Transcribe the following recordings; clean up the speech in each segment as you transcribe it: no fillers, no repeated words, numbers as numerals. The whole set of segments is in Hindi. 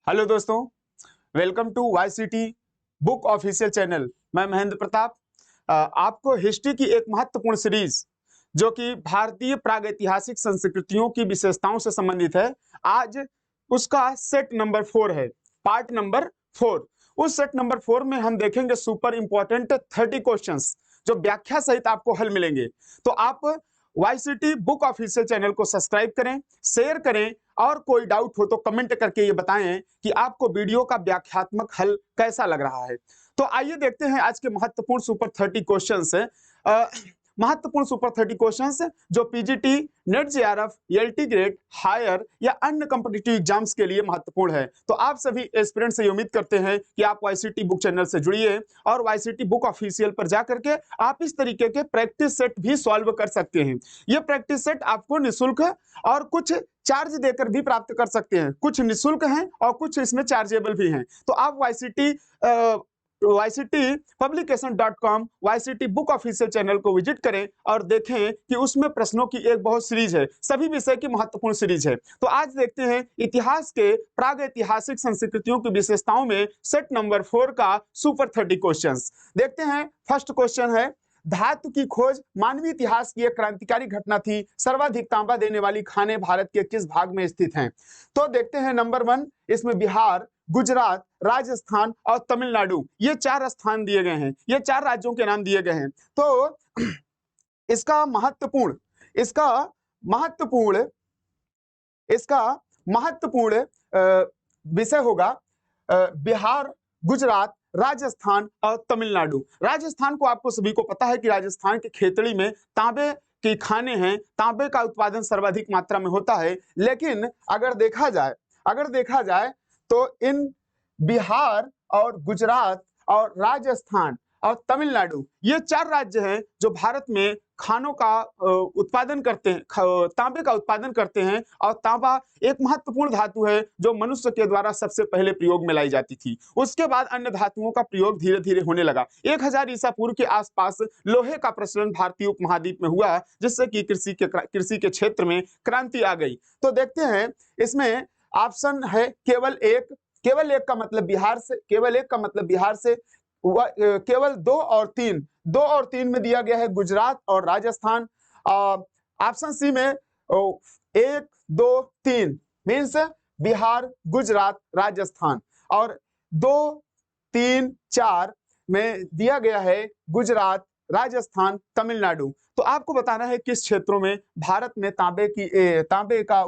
हेलो दोस्तों, welcome to YCT book official channel. मैं महेंद्र प्रताप आपको हिस्ट्री की एक महत्वपूर्ण सीरीज जो कि भारतीय प्रागैतिहासिक संस्कृतियों की विशेषताओं से संबंधित है, आज उसका सेट नंबर 4 है, पार्ट नंबर 4। उस सेट नंबर 4 में हम देखेंगे सुपर इंपॉर्टेंट 30 क्वेश्चंस जो व्याख्या सहित आपको हल मिलेंगे। तो आप YCT बुक ऑफिशियल चैनल को सब्सक्राइब करें, शेयर करें और कोई डाउट हो तो कमेंट करके ये बताएं कि आपको वीडियो का व्याख्यात्मक हल कैसा लग रहा है। तो आइए देखते हैं आज के महत्वपूर्ण सुपर 30 क्वेश्चंस महत्वपूर्ण सुपर 30 क्वेश्चंस जो PGT, NET JRF, LT grade, higher या अन्य कॉम्पिटिटिव एग्जाम्स के लिए महत्वपूर्ण है। तो आप सभी एस्पिरेंट से उम्मीद करते हैं कि आप YCT बुक चैनल से जुड़िए और YCT बुक ऑफिशियल पर जाकर के आप इस तरीके के प्रैक्टिस सेट भी सॉल्व कर सकते हैं। ये प्रैक्टिस सेट आपको निःशुल्क और कुछ चार्ज देकर भी प्राप्त कर सकते हैं, कुछ निःशुल्क हैं और कुछ इसमें चार्जेबल भी हैं। तो आप YCTpublication.com YCT book official channel को विजिट करें और देखें कि उसमें प्रश्नों की एक बहुत सीरीज है, सभी विषय की महत्वपूर्ण सीरीज है। तो आज देखते हैं इतिहास के प्रागैतिहासिक संस्कृतियों की विशेषताओं में सेट नंबर 4 का सुपर 30 क्वेश्चंस। देखते हैं, फर्स्ट क्वेश्चन है, धातु की खोज मानवीय इतिहास की एक क्रांतिकारी घटना थी। सर्वाधिक तांबा देने वाली खानें भारत के किस भाग में स्थित हैं? तो देखते हैं नंबर 1, इसमें बिहार, गुजरात, राजस्थान और तमिलनाडु, ये 4 स्थान दिए गए हैं, ये 4 राज्यों के नाम दिए गए हैं। तो इसका महत्वपूर्ण इसका महत्वपूर्ण इसका महत्वपूर्ण विषय होगा बिहार, गुजरात, राजस्थान और तमिलनाडु। राजस्थान को आपको सभी को पता है कि राजस्थान की खेतड़ी में तांबे की खानें हैं, तांबे का उत्पादन सर्वाधिक मात्रा में होता है। लेकिन अगर देखा जाए तो इन बिहार और गुजरात और राजस्थान और तमिलनाडु, ये 4 राज्य हैं जो भारत में खानों का उत्पादन करते हैं, तांबे का उत्पादन करते हैं। और तांबा एक महत्वपूर्ण धातु है जो मनुष्य के द्वारा सबसे पहले प्रयोग में लाई जाती थी। उसके बाद अन्य धातुओं का प्रयोग धीरे धीरे होने लगा। 1000 ईसा पूर्व के आसपास लोहे का प्रचलन भारतीय उपमहाद्वीप में हुआ, जिससे कि कृषि के क्षेत्र में क्रांति आ गई। तो देखते हैं, इसमें ऑप्शन है केवल एक का मतलब बिहार से, केवल 2 और 3 में दिया गया है गुजरात और राजस्थान। ऑप्शन सी में 1, 2, 3 मीन्स बिहार, गुजरात, राजस्थान, और 2, 3, 4 में दिया गया है गुजरात, राजस्थान, तमिलनाडु। तो आपको बताना है किस क्षेत्रों में भारत में तांबे का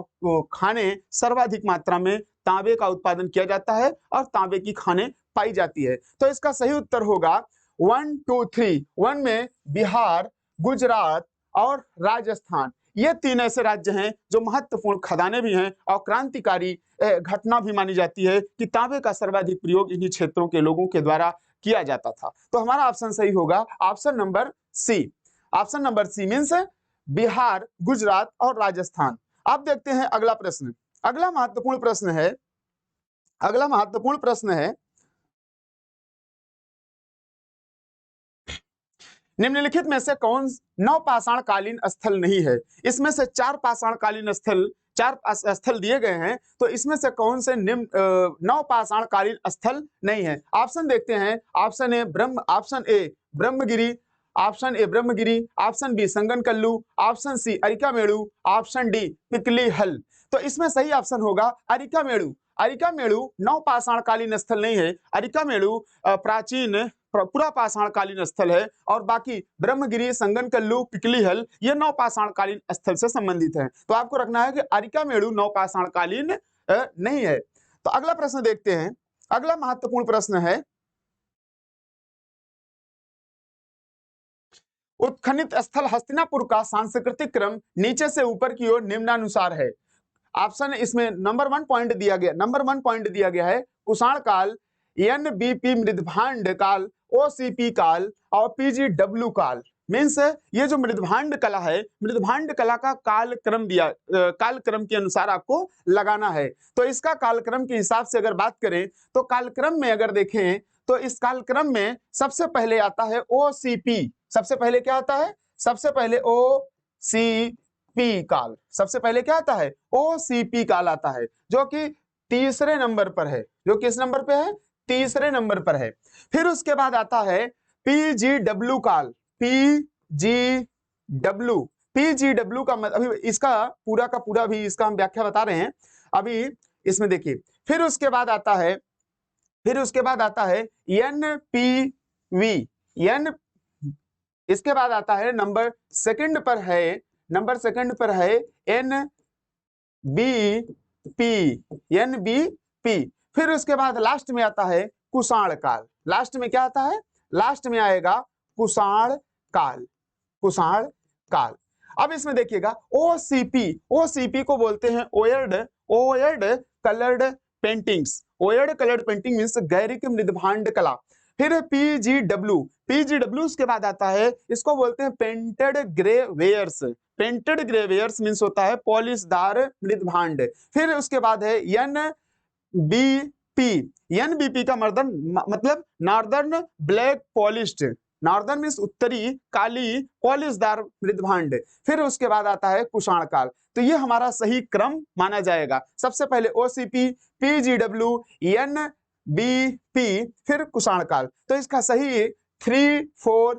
खाने सर्वाधिक मात्रा में तांबे का उत्पादन किया जाता है और तांबे की खानें पाई जाती है। तो इसका सही उत्तर होगा 1, 2, 3। 1 में बिहार, गुजरात और राजस्थान, ये 3 ऐसे राज्य हैं जो महत्वपूर्ण खदानें भी हैं और क्रांतिकारी घटना भी मानी जाती है कि तांबे का सर्वाधिक प्रयोग इन्हीं क्षेत्रों के लोगों के द्वारा किया जाता था। तो हमारा ऑप्शन सही होगा option number C. Option number C means Bihar, Gujarat और राजस्थान। अब देखते हैं अगला प्रश्न। अगला महत्वपूर्ण प्रश्न है, निम्नलिखित में से कौन नवपाषाणकालीन स्थल नहीं है? इसमें से 4 पाषाणकालीन स्थल दिए गए हैं, तो इसमें से कौन से नवपाषाणकालीन स्थल नहीं है? ऑप्शन देखते हैं। Option A Brahmagiri, option B Sanganakallu, option C Arikamedu, option D Piklihal. तो इसमें सही ऑप्शन होगा अरिकामेड़ू। अरिकामेड़ू नवपाषाणकालीन स्थल नहीं है। अरिकामेड़ू प्राचीन पूरा पाषाणकालीन स्थल है और बाकी ब्रह्मगिरी, संगनकल्लू, पिकलीहल ये नवपाषाणकालीन स्थल से संबंधित है। तो आपको रखना है कि अरिकामेड़ू नवपाषाणकालीन नहीं है। तो अगला प्रश्न देखते हैं। अगला महत्वपूर्ण प्रश्न है, उत्खनित स्थल हस्तिनापुर का सांस्कृतिक क्रम नीचे से ऊपर की ओर निम्नानुसार है। ऑप्शन इसमें नंबर 1 पॉइंट दिया गया है कुषाण काल, NBP मृदभांड काल, OCP काल और PGW काल। मीन्स ये जो मृदभांड कला है, मृदभांड कला का कालक्रम के अनुसार आपको लगाना है। तो इसका कालक्रम के हिसाब से अगर बात करें तो कालक्रम में अगर देखें तो इस कालक्रम में सबसे पहले आता है OCP। सबसे पहले क्या आता है? सबसे पहले OCP काल। सबसे पहले क्या आता है? OCP काल आता है, जो कि तीसरे नंबर पर है, जो किस नंबर पे है, तीसरे नंबर पर है। फिर उसके बाद आता है पीजीडब्ल्यू काल, पीजीडब्ल्यू, पीजीडब्ल्यू का मतलब अभी इसका पूरा का पूरा भी इसका हम व्याख्या बता रहे हैं अभी इसमें देखिए। फिर उसके बाद आता है, फिर उसके बाद आता है एनपीवी, एन, इसके बाद आता है नंबर सेकंड पर है, नंबर सेकंड पर है एनबीपी, एनबीपी। फिर उसके बाद लास्ट में आता है कुषाण काल। लास्ट में क्या आता है, लास्ट में आएगा कुषाण काल, कुषाण काल। अब इसमें देखिएगा ओसीपी, ओसीपी को बोलते हैं ओयर्ड, ओयर्ड coloured paintings, ओयर्ड coloured painting means गैरिक मृदभांड कला। फिर पीजीडब्ल्यू, पीजीडब्ल्यू के बाद आता है, इसको बोलते हैं painted grey wares, painted grey wares means होता है पॉलिशदार मृदभांड। फिर उसके बाद है एनबीपी, एनबीपी का मतलब northern black polished, northern means उत्तरी काली पॉलिशदार मृदभांड। फिर उसके बाद आता है कुषाण काल। तो ये हमारा सही क्रम माना जाएगा। सबसे पहले ओसीपी, पीजीडब्ल्यू, एनबीपी, फिर कुषाण काल। तो इसका सही 3 4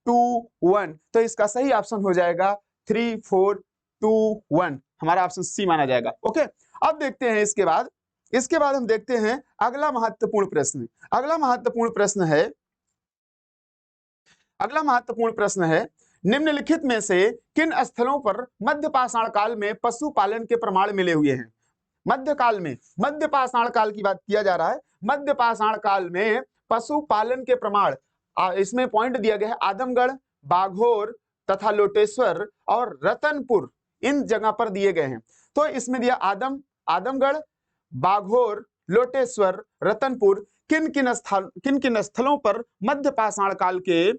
2 1, तो इसका सही ऑप्शन हो जाएगा 3 4 2 1, हमारा ऑप्शन सी माना जाएगा। ओके, अब देखते हैं इसके बाद, इसके बाद हम देखते हैं अगला महत्वपूर्ण प्रश्न। अगला महत्वपूर्ण प्रश्न है, अगला महत्वपूर्ण प्रश्न है, निम्नलिखित में से किन स्थलों पर मध्य पाषाण काल में पशुपालन के प्रमाण मिले हुए हैं। मध्य काल में, मध्य पाषाण काल की बात किया जा रहा है, मध्य पाषाण काल में पशुपालन के प्रमाण, इसमें पॉइंट दिया गया है आदमगढ़, बाघोर तथा लोटेश्वर और रतनपुर, इन जगह पर दिए गए हैं। तो इसमें दिया आदमगढ़, बाघोर, लोटेश्वर, रतनपुर, किन किन स्थलों पर मध्य पाषाण काल के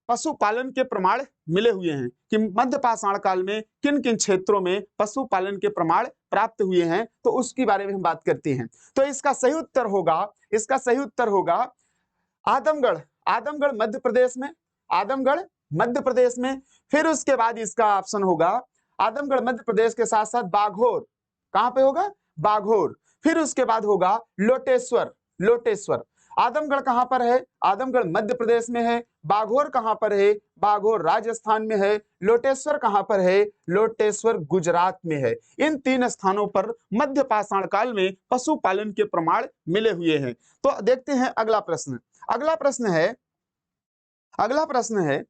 पशुपालन के प्रमाण मिले हुए हैं, कि मध्य पाषाण काल में किन किन क्षेत्रों में पशुपालन के प्रमाण प्राप्त हुए हैं, तो उसके बारे में हम बात करते हैं। तो इसका सही उत्तर होगा, इसका सही उत्तर होगा आदमगढ़, आदमगढ़ मध्य प्रदेश में, आदमगढ़ मध्य प्रदेश में। फिर उसके बाद इसका ऑप्शन होगा आदमगढ़ मध्य प्रदेश के साथ साथ बाघोर, कहां पे होगा, बाघोर। फिर उसके बाद होगा लोटेश्वर, लोटेश्वर। आदमगढ़ कहां पर है, आदमगढ़ मध्य प्रदेश में है। बाघोर कहां पर है, बाघोर राजस्थान में है। लोटेश्वर कहां पर है, लोटेश्वर गुजरात में है। इन 3 स्थानों पर मध्य पाषाण काल में पशुपालन के प्रमाण मिले हुए हैं। तो देखते हैं अगला प्रश्न। अगला प्रश्न है, अगला प्रश्न है,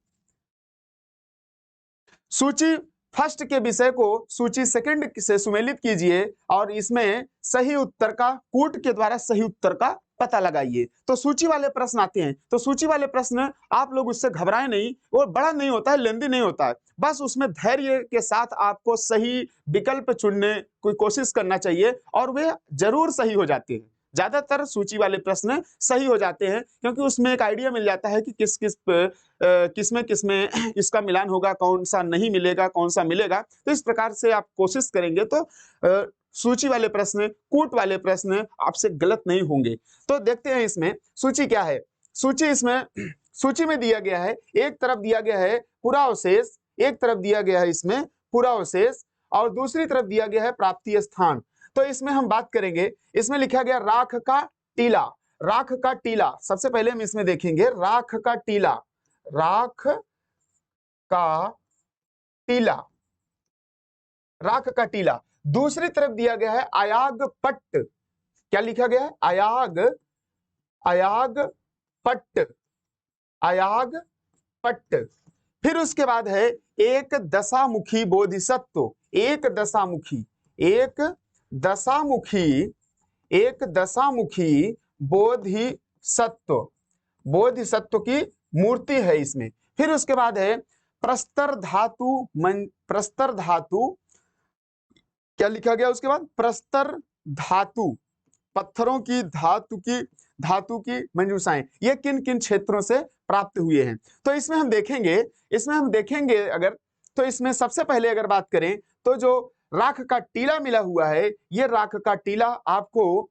सूची फर्स्ट के विषय को सूची सेकंड से सुमेलित कीजिए और इसमें सही उत्तर का, कूट के द्वारा सही उत्तर का पता लगाइए। तो सूची वाले प्रश्न आते हैं, तो सूची वाले प्रश्न आप लोग उससे घबराएं नहीं, वो बड़ा नहीं होता है, लेंदी नहीं होता है, बस उसमें धैर्य के साथ आपको सही विकल्प चुनने की कोशिश करना चाहिए और वे जरूर सही हो जाते हैं। ज्यादातर सूची वाले प्रश्न सही हो जाते हैं क्योंकि उसमें एक आइडिया मिल जाता है कि किसमें किसमें इसका मिलान होगा, कौन सा नहीं मिलेगा, कौन सा मिलेगा। तो इस प्रकार से आप कोशिश करेंगे तो सूची वाले प्रश्न, कूट वाले प्रश्न आपसे गलत नहीं होंगे। तो देखते हैं इसमें सूची क्या है। सूची, इसमें सूची में दिया गया है, एक तरफ दिया गया है पुरावशेष, एक तरफ दिया गया है इसमें पुरावशेष और दूसरी तरफ दिया गया है प्राप्ति स्थान। तो इसमें हम बात करेंगे, इसमें लिखा गया राख का टीला, राख का टीला। सबसे पहले हम इसमें देखेंगे राख का टीला, राख का टीला, राख का टीला। दूसरी तरफ दिया गया है अयाग पट्ट, क्या लिखा गया है, अयाग, अयाग पट्ट, अयाग पट्ट। फिर उसके बाद है एक दशामुखी बोधिसत्व, एक दशामुखी, एक दशामुखी, एक दशामुखी बोधिसत्व, बोधिसत्व की मूर्ति है इसमें। फिर उसके बाद है प्रस्तर धातु, प्रस्तर धातु, क्या लिखा गया उसके बाद, प्रस्तर धातु, पत्थरों की धातु की मंजूषाएं, ये किन किन क्षेत्रों से प्राप्त हुए हैं। तो इसमें हम देखेंगे, इसमें हम देखेंगे अगर, तो इसमें सबसे पहले अगर बात करें तो जो राख का टीला मिला हुआ है, ये राख का टीला आपको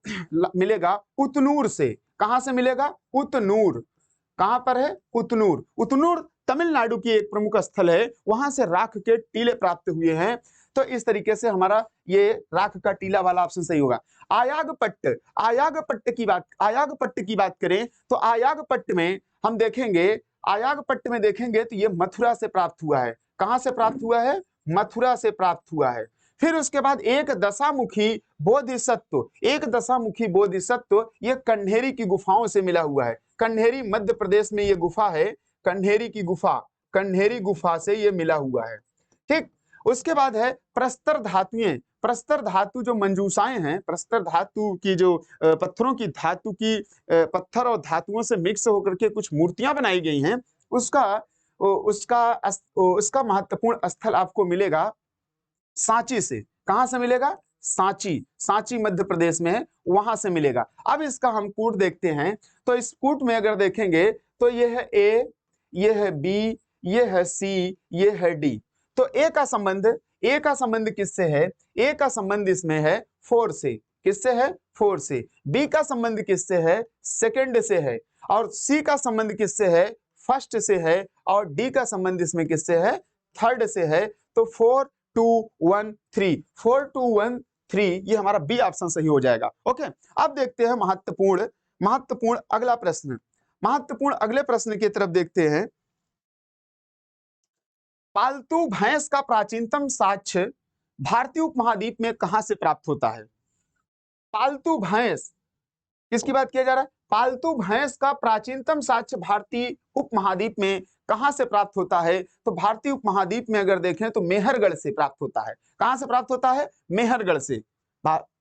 मिलेगा उतनूर से। कहां से मिलेगा, उतनूर। कहां पर है, उतनूर। उतनूर तमिलनाडु की एक प्रमुख स्थल है, वहां से राख के टीले प्राप्त हुए हैं। तो इस तरीके से हमारा ये राख का टीला वाला ऑप्शन सही होगा। आयागपट्ट, आयागपट्ट की बात करें तो आयागपट्ट में हम देखेंगे, आयागपट्ट में देखेंगे तो ये मथुरा से प्राप्त हुआ है। कहां से प्राप्त हुआ है? मथुरा से प्राप्त हुआ है। फिर उसके बाद एक दशामुखी बोधिसत्व, एक दशामुखी बोधिसत्व ये कन्हेरी की गुफाओं से मिला हुआ है। कन्हेरी मध्य प्रदेश में ये गुफा है, कन्हेरी की गुफा, कन्हेरी गुफा से ये मिला हुआ है। ठीक, उसके बाद है प्रस्तर धातुएं, प्रस्तर धातु जो मंजूषाएं हैं, प्रस्तर धातु की जो पत्थरों की धातु की पत्थर और धातुओं से मिक्स होकर के कुछ मूर्तियां बनाई गई हैं, उसका उसका महत्वपूर्ण स्थल आपको मिलेगा सांची से। कहां से मिलेगा? सांची, सांची मध्य प्रदेश में है, वहां से मिलेगा। अब इसका हम कूट देखते हैं, तो इस कूट में अगर देखेंगे तो ये है ए, ये है बी, ये है सी, ये है डी। तो ए का संबंध, ए का संबंध किससे है? ए का संबंध इसमें है 4 से। किससे है? 4 से। बी का संबंध किससे है? सेकंड से है। और सी का संबंध किससे है? फर्स्ट से है। और डी का संबंध इसमें किससे है? थर्ड से है। तो 4 2 1 3, 4 2 1 3, ये हमारा बी ऑप्शन सही हो जाएगा। ओके, अब देखते हैं महत्वपूर्ण महत्वपूर्ण अगला प्रश्न, महत्वपूर्ण अगले प्रश्न की तरफ देखते हैं। पालतू भैंस का प्राचीनतम साक्ष्य भारतीय उपमहाद्वीप में कहां से प्राप्त होता है? पालतू भैंस, किसकी बात किया जा रहा है? पालतू भैंस का प्राचीनतम साक्ष्य भारतीय उपमहाद्वीप में कहां से प्राप्त होता है? तो भारतीय उपमहाद्वीप में अगर देखें तो मेहरगढ़ से प्राप्त होता है। कहां से प्राप्त होता है? मेहरगढ़ से।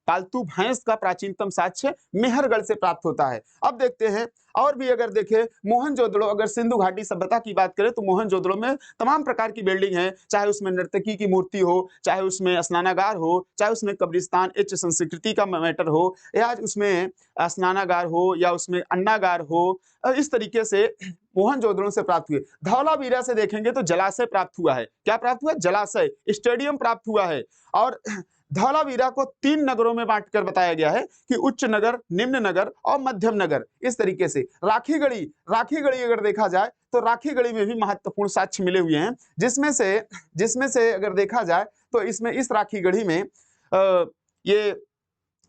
पालतू भैंस का प्राचीनतम साक्ष्य मेहरगढ़ से प्राप्त होता है। अब देखते हैं और भी, अगर देखें मोहनजोदड़ो, अगर सिंधु घाटी सभ्यता की बात करें तो मोहनजोदड़ो में तमाम प्रकार की बिल्डिंग है, चाहे उसमें नर्तकी की मूर्ति हो, चाहे उसमें स्नानागार हो, चाहे उसमें कब्रिस्तान उच्च संस्कृति का मैटर हो, या उसमें स्नानागार हो, या उसमें अन्नागार हो, इस तरीके से मोहनजोदड़ो से प्राप्त हुए। धौलावीरा से देखेंगे तो जलाशय प्राप्त हुआ है। क्या प्राप्त हुआ? जलाशय, स्टेडियम प्राप्त हुआ है। और धौलावीरा को 3 नगरों में बांटकर बताया गया है कि उच्च नगर, निम्न नगर और मध्यम नगर, इस तरीके से। राखीगढ़ी, राखीगढ़ी अगर देखा जाए तो राखीगढ़ी में भी महत्वपूर्ण साक्ष्य मिले हुए हैं, जिसमें से अगर देखा जाए तो इसमें इस राखीगढ़ी में ये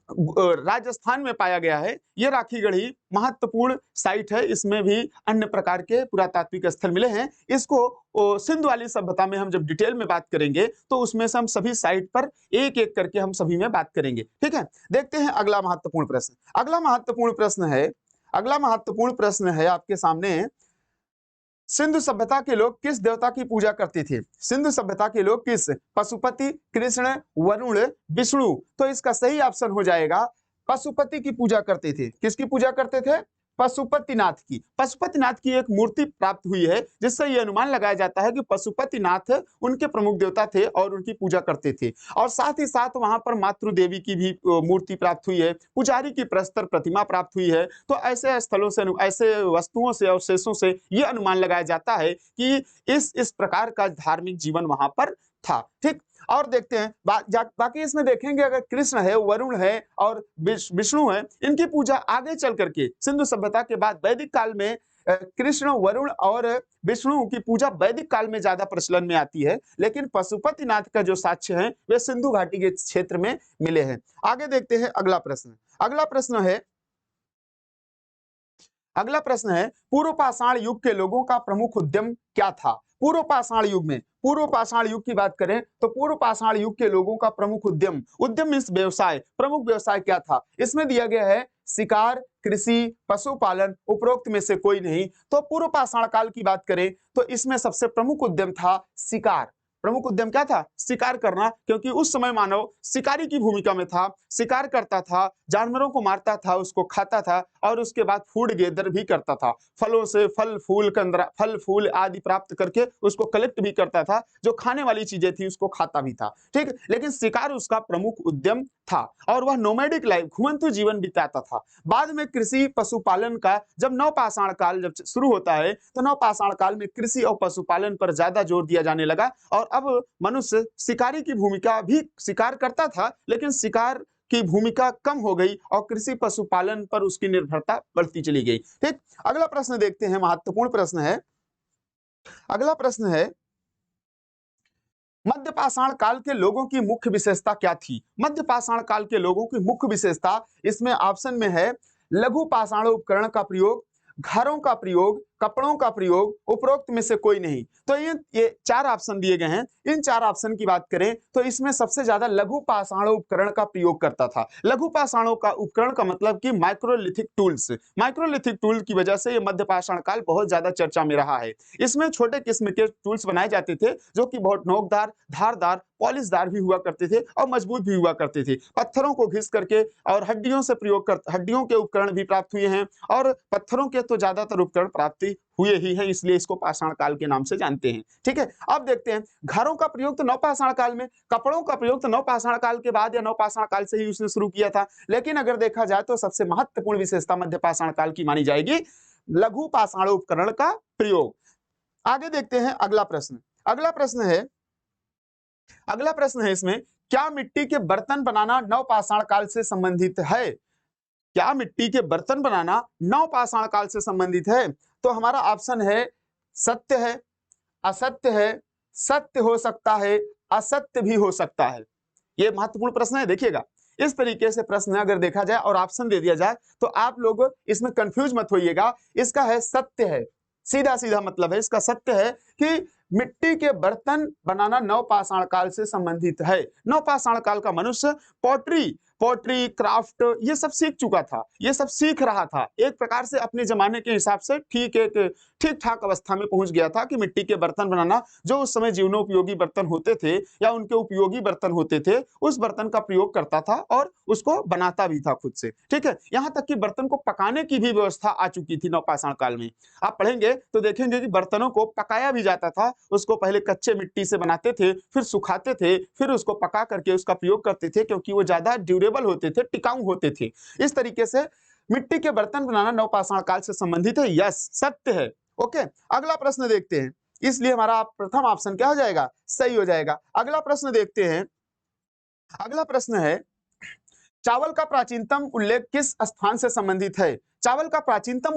राजस्थान में पाया गया है। ये राखीगढ़ी महत्वपूर्ण साइट है, इसमें भी अन्य प्रकार के पुरातात्विक स्थल मिले हैं। इसको सिंधु वाली सभ्यता में हम जब डिटेल में बात करेंगे तो उसमें से हम सभी साइट पर एक एक करके हम सभी में बात करेंगे। ठीक है, देखते हैं अगला महत्वपूर्ण प्रश्न। अगला महत्वपूर्ण प्रश्न है आपके सामने, सिंधु सभ्यता के लोग किस देवता की पूजा करते थे? सिंधु सभ्यता के लोग किस? पशुपति, कृष्ण, वरुण, विष्णु। तो इसका सही ऑप्शन हो जाएगा पशुपति की पूजा करते थे। किसकी पूजा करते थे? पशुपतिनाथ की। पशुपतिनाथ की एक मूर्ति प्राप्त हुई है, जिससे यह अनुमान लगाया जाता है कि पशुपतिनाथ उनके प्रमुख देवता थे और उनकी पूजा करते थे। और साथ ही साथ वहां पर मातृ देवी की भी मूर्ति प्राप्त हुई है, पुजारी की प्रस्तर प्रतिमा प्राप्त हुई है। तो ऐसे स्थलों से, ऐसे वस्तुओं से, अवशेषों से यह अनुमान लगाया जाता है कि इस प्रकार का धार्मिक जीवन वहां पर था। ठीक, और देखते हैं बाकी इसमें देखेंगे, अगर कृष्ण है, वरुण है और विष्णु है, इनकी पूजा आगे चल करके सिंधु सभ्यता के बाद वैदिक काल में कृष्ण, वरुण और विष्णु की पूजा वैदिक काल में ज्यादा प्रचलन में आती है। लेकिन पशुपतिनाथ का जो साक्ष्य है वे सिंधु घाटी के क्षेत्र में मिले हैं। आगे देखते हैं अगला प्रश्न। अगला प्रश्न है पूर्व पाषाण युग के लोगों का प्रमुख उद्यम क्या था? पूर्व पाषाण युग की बात करें तो पूर्व पाषाण युग के लोगों का प्रमुख उद्यम मींस व्यवसाय, प्रमुख व्यवसाय क्या था? इसमें दिया गया है शिकार, कृषि, पशुपालन, उपरोक्त में से कोई नहीं। तो पूर्व पाषाण काल की बात करें तो इसमें सबसे प्रमुख उद्यम था शिकार। प्रमुख उद्यम क्या था? शिकार करना, क्योंकि उस समय मानव शिकारी की भूमिका में था, शिकार करता था, जानवरों को मारता था, उसको खाता था और उसके बाद फूड गैदर भी करता था। फलों से फल फूल आदि प्राप्त करके उसको कलेक्ट भी करता था, जो खाने वाली चीजें थी उसको खाता भी था। ठीक, लेकिन शिकार उसका प्रमुख उद्यम था और वह नोमैडिक लाइफ, घुमंतु जीवन बिताता था। बाद में कृषि, पशुपालन का जब नवपाषाण काल जब शुरू होता है तो नवपाषाण काल में कृषि और पशुपालन पर ज्यादा जोर दिया जाने लगा और अब मनुष्य शिकारी की भूमिका भी शिकार करता था, लेकिन शिकार की भूमिका कम हो गई और कृषि पशुपालन पर उसकी निर्भरता बढ़ती चली गई। ठीक, अगला प्रश्न देखते हैं, महत्वपूर्ण प्रश्न है। अगला प्रश्न है मध्य पाषाण काल के लोगों की मुख्य विशेषता क्या थी? मध्य पाषाण काल के लोगों की मुख्य विशेषता इसमें ऑप्शन में है लघु पाषाण उपकरण का प्रयोग, घरों का प्रयोग, कपड़ों का प्रयोग, उपरोक्त में से कोई नहीं। तो ये चार ऑप्शन दिए गए हैं। इन चार ऑप्शन की बात करें तो इसमें सबसे ज्यादा लघु पाषाण उपकरण का प्रयोग करता था। लघु पाषाणों का उपकरण का मतलब कि माइक्रोलिथिक टूल्स। माइक्रोलिथिक टूल की वजह से ये मध्य पाषाण काल बहुत ज्यादा चर्चा में रहा है। इसमें छोटे किस्म के टूल्स बनाए जाते थे जो कि बहुत नोकदार, धारदार, पॉलिशदार भी हुआ करते थे और मजबूत भी हुआ करते थे। पत्थरों को घिस करके और हड्डियों के उपकरण भी प्राप्त हुए हैं और पत्थरों के तो ज्यादातर उपकरण प्राप्ति हुए ही हैं, इसलिए इसको पाषाण काल के नाम से जानते हैं। ठीक है, अब देखते हैं घरों का प्रयोग तो नवपाषाण काल में, कपड़ों का प्रयोग तो नवपाषाण काल के बाद या नवपाषाण काल से ही उसने शुरू किया था। लेकिन अगर देखा जाए तो सबसे महत्वपूर्ण विशेषता मध्य पाषाण काल की मानी जाएगी लघु पाषाण उपकरण का प्रयोग। आगे देखते हैं अगला प्रश्न। अगला प्रश्न है इसमें, क्या मिट्टी के बर्तन बनाना नवपाषाण काल से संबंधित है? क्या मिट्टी के बर्तन बनाना नवपाषाण काल से संबंधित है? तो हमारा ऑप्शन है सत्य है, असत्य है, सत्य हो सकता है, असत्य भी हो सकता है। ये महत्वपूर्ण प्रश्न है, देखिएगा इस तरीके से प्रश्न अगर देखा जाए और ऑप्शन दे दिया जाए तो आप लोग इसमें कंफ्यूज मत होइएगा। इसका है सत्य है, सीधा सीधा मतलब है इसका सत्य है कि मिट्टी के बर्तन बनाना नवपाषाण काल से संबंधित है। नवपाषाण काल का मनुष्य पोट्री क्राफ्ट ये सब सीख चुका था, ये सब सीख रहा था, एक प्रकार से अपने जमाने के हिसाब से ठीक ठाक अवस्था में पहुंच गया था कि मिट्टी के बर्तन बनाना, जो उस समय जीवनोपयोगी बर्तन होते थे या उनके उपयोगी बर्तन होते थे, उस बर्तन का प्रयोग करता था और उसको बनाता भी था खुद से। ठीक है, यहां तक कि बर्तन को पकाने की भी व्यवस्था आ चुकी थी नवपाषाण काल में। आप पढ़ेंगे तो देखेंगे कि बर्तनों को पकाया भी जाता था। उसको पहले कच्चे मिट्टी से बनाते थे, फिर सुखाते थे, फिर उसको पका करके उसका प्रयोग करते थे क्योंकि वो ज्यादा ड्यूरेबल होते थे, टिकाऊ होते थे। इस तरीके से मिट्टी के बर्तन बनाना नवपाषाण काल से संबंधित है, यस सत्य है। ओके, अगला प्रश्न देखते हैं, इसलिए हमारा प्रथम ऑप्शन क्या हो जाएगा? सही हो जाएगा। अगला प्रश्न देखते हैं। अगला प्रश्न है, चावल का प्राचीनतम उल्लेख किस स्थान से संबंधित है? चावल का प्राचीनतम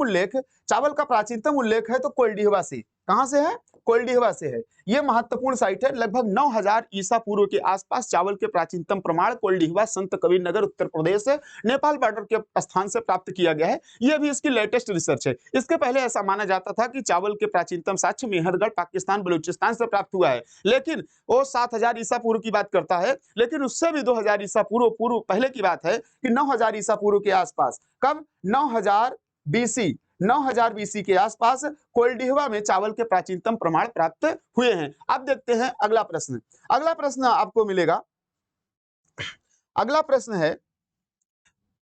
उल्लेख है तो कोइलडिहवा से। कहां से है? कोइलडिहवा से है। यह महत्वपूर्ण साइट है। लगभग 9000 ईसा पूर्व के आसपास चावल के प्राचीनतम प्रमाण कोइलडिहवा, संत कबीर नगर, उत्तर प्रदेश, नेपाल बॉर्डर के स्थान से प्राप्त किया गया है। यह भी इसकी लेटेस्ट रिसर्च है। इसके पहले ऐसा माना जाता था कि चावल के प्राचीनतम साक्ष्य मेहरगढ़, पाकिस्तान, बलूचिस्तान से प्राप्त हुआ है, लेकिन वो 7000 ईसा पूर्व की बात करता है। लेकिन उससे भी 2000 ईसा पूर्व पहले की बात है कि 9000 ईसा पूर्व के आसपास, कब? 9000 बीसी के आसपास कोइलडिहवा में चावल के प्राचीनतम प्रमाण प्राप्त हुए हैं। अब देखते हैं अगला प्रश्न। अगला प्रश्न आपको मिलेगा, अगला प्रश्न है,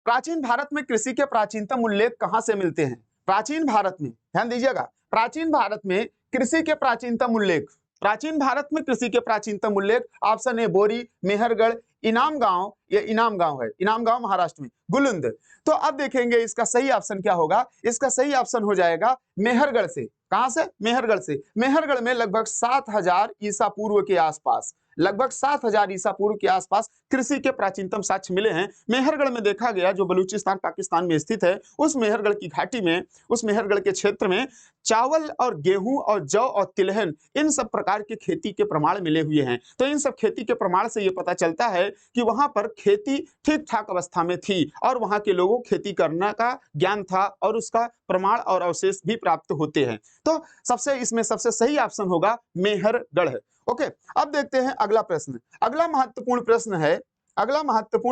प्राचीन भारत में कृषि के प्राचीनतम उल्लेख कहां से मिलते हैं? प्राचीन भारत में, ध्यान दीजिएगा, प्राचीन भारत में कृषि के प्राचीनतम उल्लेख, प्राचीन भारत में कृषि के प्राचीनतम उल्लेख, ऑप्शन ए बोरी, मेहरगढ़, इनाम गांव, ये इनाम गांव है, इनाम गांव महाराष्ट्र में, गुलुंद। तो अब देखेंगे इसका सही ऑप्शन क्या होगा। इसका सही ऑप्शन हो जाएगा मेहरगढ़ से। कहां से? मेहरगढ़ से। मेहरगढ़ में लगभग 7000 ईसा पूर्व के आसपास, लगभग 7000 ईसा पूर्व के आसपास कृषि के प्राचीनतम साक्ष्य मिले हैं। मेहरगढ़ में देखा गया, जो बलूचिस्तान पाकिस्तान में स्थित है, उस मेहरगढ़ की घाटी में, उस मेहरगढ़ के क्षेत्र में चावल और गेहूं और जौ और तिलहन, इन सब प्रकार की खेती के प्रमाण मिले हुए हैं। तो इन सब खेती के प्रमाण से यह पता चलता है कि वहां पर खेती ठीक ठाक अवस्था में थी और वहां के लोगों को खेती करने का ज्ञान था और उसका प्रमाण और अवशेष भी प्राप्त होते हैं। तो इसमें सबसे सही ऑप्शन होगा मेहरगढ़। ओके, अब देखते हैं अगला प्रश्न। अगला महत्वपूर्ण